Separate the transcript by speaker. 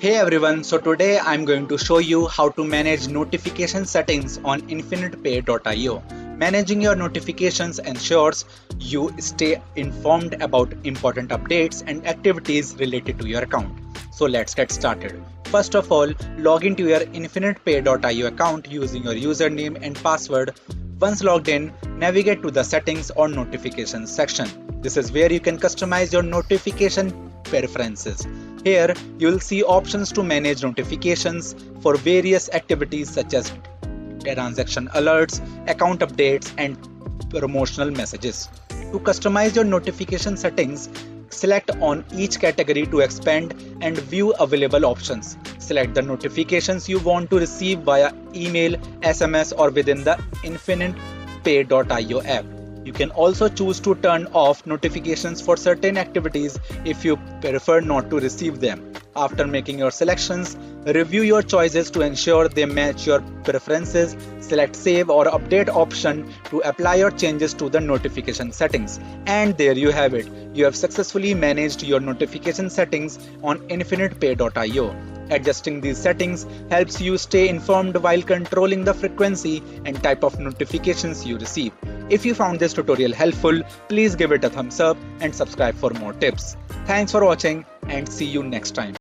Speaker 1: Hey everyone, so today I'm going to show you how to manage notification settings on InfinitePay.io. Managing your notifications ensures you stay informed about important updates and activities related to your account. So let's get started. First of all, log into your InfinitePay.io account using your username and password. Once logged in, navigate to the settings or notifications section. This is where you can customize your notification preferences. Here, you will see options to manage notifications for various activities such as transaction alerts, account updates, and promotional messages. To customize your notification settings, select on each category to expand and view available options. Select the notifications you want to receive via email, SMS, or within the InfinitePay.io app. You can also choose to turn off notifications for certain activities if you prefer not to receive them. After making your selections, review your choices to ensure they match your preferences. Select Save or Update option to apply your changes to the notification settings. And there you have it. You have successfully managed your notification settings on InfinitePay.io. Adjusting these settings helps you stay informed while controlling the frequency and type of notifications you receive. If you found this tutorial helpful, please give it a thumbs up and subscribe for more tips. Thanks for watching and see you next time.